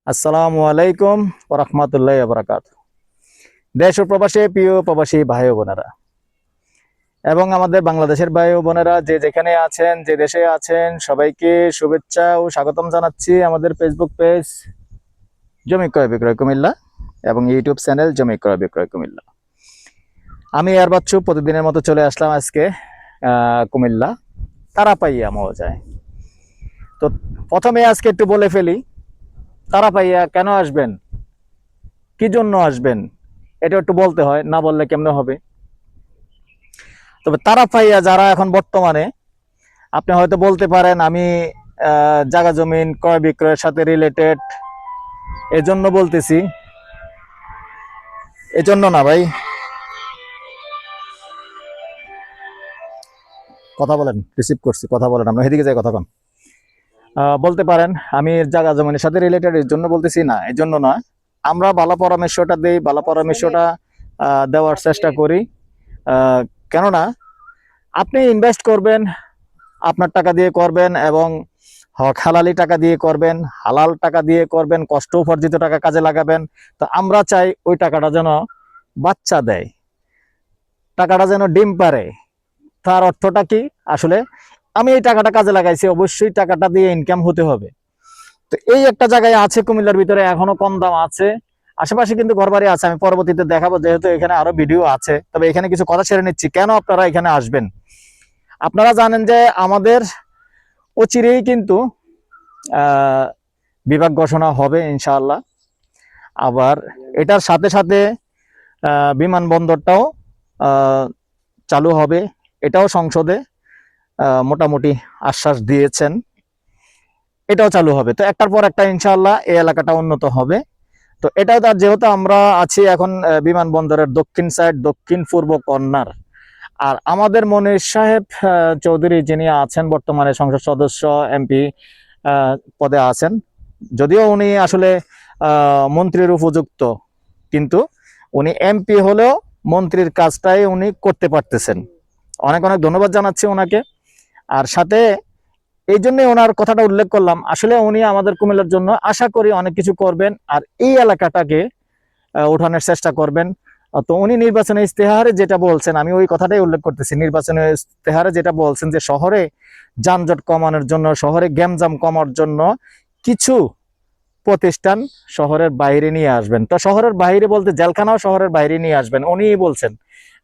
আসসালামু আলাইকুম ওয়া রাহমাতুল্লাহি ওয়া বারাকাতুহু। দেশ ও প্রবাসী প্রিয় প্রবাসী ভাই ও বোনেরা এবং আমাদের বাংলাদেশের ভাই ও বোনেরা যে যেখানে আছেন, যে দেশে আছেন, সবাইকে শুভেচ্ছা ও স্বাগতম জানাচ্ছি আমাদের ফেসবুক পেজ জমি ক্রয় বিক্রয় কুমিল্লা এবং ইউটিউব চ্যানেল জমি ক্রয় বিক্রয় কুমিল্লা। আমি আর বাচ্চু প্রতিদিনের মতো চলে আসলাম আজকে কুমিল্লা তারাপাইয়া মৌজায়। তো প্রথমে আজকে একটু বলে ফেলি, তারাপাইয়া কেন আসবেন, কি জন্য আসবেন, এটা একটু বলতে হয়, না বললে কেমনে হবে। তবে তারাপাইয়া যারা এখন বর্তমানে, আপনি হয়তো বলতে পারেন আমি জায়গা জমিন ক্রয় বিক্রয়ের সাথে রিলেটেড, এজন্য বলতেছি। এজন্য না ভাই, কথা বলেন, রিসিভ করছি, কথা বলেন, আমরা এদিকে যাই কথা কন। বলতে পারেন আমি জায়গা জমিনের সাথে রিলেটেড, এর জন্য বলতেছি না, এর জন্য না। আমরা ভালো পরামর্শটা দিই, ভালো পরামর্শটা দেওয়ার চেষ্টা করি। কেননা আপনি ইনভেস্ট করবেন, আপনার টাকা দিয়ে করবেন এবং হক হালালি টাকা দিয়ে করবেন, হালাল টাকা দিয়ে করবেন, কষ্ট উপার্জিত টাকা কাজে লাগাবেন। তো আমরা চাই ওই টাকাটা যেন বাচ্চা দেয়, টাকাটা যেন ডিম পারে। তার অর্থটা কি? আসলে আমি এই টাকাটা কাজে লাগাইছি, অবশ্যই টাকাটা দিয়ে ইনকাম হতে হবে। তো এই একটা জায়গায় আছে কুমিল্লার ভিতরে, এখনো কম দাম আছে। আশেপাশে কিন্তু ঘরবাড়ি আছে, আমি পরবর্তীতে দেখাবো, যেহেতু এখানে আরো ভিডিও আছে। তবে এখানে কিছু কথা ছেড়ে নিচ্ছি, কেন আপনারা এখানে আসবেন। আপনারা জানেন যে আমাদের অচিরেই কিন্তু বিভাগ ঘোষণা হবে ইনশাআল্লাহ। আবার এটার সাথে সাথে বিমানবন্দরটাও চালু হবে, এটাও সংসদে মোটামুটি আশ্বাস দিয়েছেন, এটাও চালু হবে। তো একটার পর একটা ইনশাআল্লাহ এই এলাকাটা উন্নত হবে। তো এটাও তার, যেহেতু আমরা আছি এখন বিমানবন্দরের দক্ষিণ সাইড, দক্ষিণ পূর্ব কর্নার। আর আমাদের মনির সাহেব চৌধুরী, যিনি আছেন বর্তমানে সংসদ সদস্য এমপি পদে আছেন, যদিও উনি আসলে মন্ত্রীর উপযুক্ত, কিন্তু উনি এমপি হলেও মন্ত্রীর কাজটাই উনি করতে পারতেছেন। অনেক অনেক ধন্যবাদ জানাচ্ছি ওনাকে। আর সাথে এই জন্যই ওনার কথাটা উল্লেখ করলাম, আসলে উনি আমাদের কুমিল্লার জন্য আশা করি অনেক কিছু করবেন আর এই এলাকাটাকে উঠানোর চেষ্টা করবেন। তো উনি নির্বাচনী ইস্তেহারে যেটা বলছেন, আমি ওই কথাটাই উল্লেখ করতেছি, নির্বাচনী ইস্তেহারে যেটা বলছেন যে শহরে যানজট কমানোর জন্য, শহরে গ্যামজাম কমার জন্য কিছু প্রতিষ্ঠান শহরের বাইরে নিয়ে আসবেন। তো শহরের বাইরে বলতে জেলখানাও শহরের বাইরে নিয়ে আসবেন উনিই বলছেন।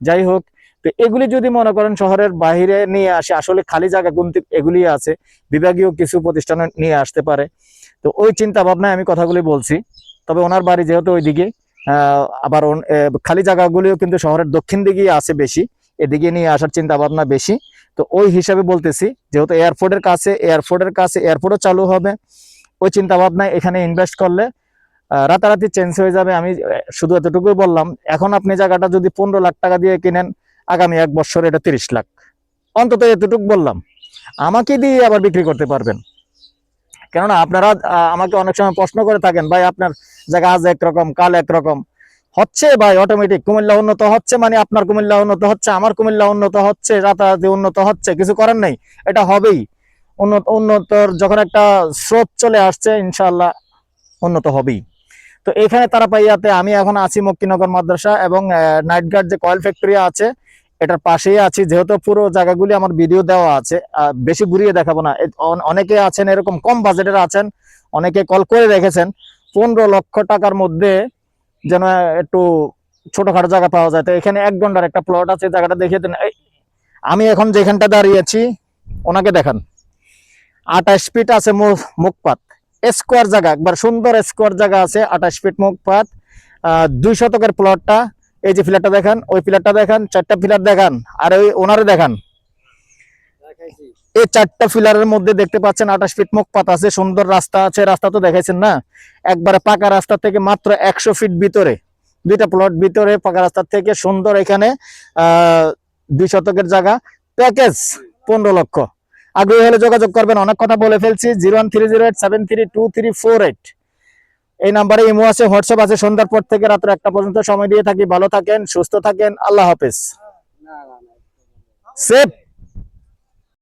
যাই হোক, তো এগুলি যদি মনে করেন শহরের বাইরে নিয়ে আসে, আসলে খালি জায়গা গুনতি এগুলি আছে, বিভাগীয় কিছু প্রতিষ্ঠান নিয়ে আসতে পারে। তো ওই চিন্তা ভাবনায় আমি কথাগুলি বলছি। তবে ওনার বাড়ি যেহেতু ওইদিকে, আবার খালি জায়গাগুলিও কিন্তু শহরের দক্ষিণ দিকেই আছে বেশি, এদিকে নিয়ে আসার চিন্তা ভাবনা বেশি। তো ওই হিসাবে বলতেছি, যেহেতু এয়ারপোর্টের কাছে এয়ারপোর্টও চালু হবে, ওই চিন্তা ভাবনায় এখানে ইনভেস্ট করলে রাতারাতি চেঞ্জ হয়ে যাবে। আমি শুধু এতটুকুই বললাম, এখন আপনি জায়গাটা যদি 15 লাখ টাকা দিয়ে কিনেন, আগামী 1 বছর এটা 30 লাখ, অন্তত এতটুকু বললাম। আমাকে দিয়ে আবার বিক্রি করতে পারবেন। কেননা আপনারা আমাকে অনেক সময় প্রশ্ন করে থাকেন, ভাই আপনার জায়গা আজ একরকম কাল একরকম হচ্ছে। ভাই অটোমেটিক কুমিল্লা উন্নত হচ্ছে মানে আপনার কুমিল্লা উন্নত হচ্ছে, আমার কুমিল্লা উন্নত হচ্ছে, রাতারাতি উন্নত হচ্ছে, কিছু করার নেই, এটা হবেই। উন্নতর যখন একটা স্রোত চলে আসছে, ইনশাআল্লাহ উন্নত হবেই। তো এখানে তারাপাইয়াতে আমি এখন আছি মক্কিনগর মাদ্রাসা এবং নাইট গার্ড যে কয়েল ফ্যাক্টরি আছে এটার পাশেই আছি। যেহেতু পুরো জায়গাগুলি আমার ভিডিও দেওয়া আছে, বেশি ঘুরিয়ে দেখাবো না। অনেকে আছেন এরকম কম বাজেটের আছেন, অনেকে কল করে রেখেছেন 15 লক্ষ টাকার মধ্যে যেন একটু ছোটখাটো জায়গা পাওয়া যায়। তো এখানে 1 ঘন্টার একটা প্লট আছে, জায়গাটা দেখিয়ে দেন। আমি এখন যেখানটা দাঁড়িয়েছি ওনাকে দেখান, 28 ফিট আছে মুখপাত, স্কোয়ার জায়গা, একবার সুন্দর স্কোয়ার জায়গা আছে, 28 ফিট মুখপাত, 2 শতকের প্লটটা। এই যে ফিলারটা দেখান, ওই ফিলারটা দেখান, 4টা ফিলার দেখান, আর ওই ওনারে দেখান। এই 4টা ফিলারের মধ্যে দেখতে পাচ্ছেন 28 ফিট মুখপাত আছে, সুন্দর রাস্তা আছে। রাস্তা তো দেখাইছেন না, একবারে পাকা রাস্তা থেকে মাত্র 100 ফিট ভিতরে, 2টা প্লট ভিতরে পাকা রাস্তা থেকে সুন্দর। এখানে 2 শতকের জায়গা, প্যাকেজ 15 লক্ষ। আগ্রহী হলে যোগাযোগ করবেন। অনেক কথা বলে ফেলছি। 01308732348 এই নাম্বারে ইমো আছে, হোয়াটসঅ্যাপ আছে। সন্ধ্যার পর থেকে রাত্র 1টা পর্যন্ত সময় দিয়ে থাকি। ভালো থাকেন, সুস্থ থাকেন, আল্লাহ হাফেজ। সেফ।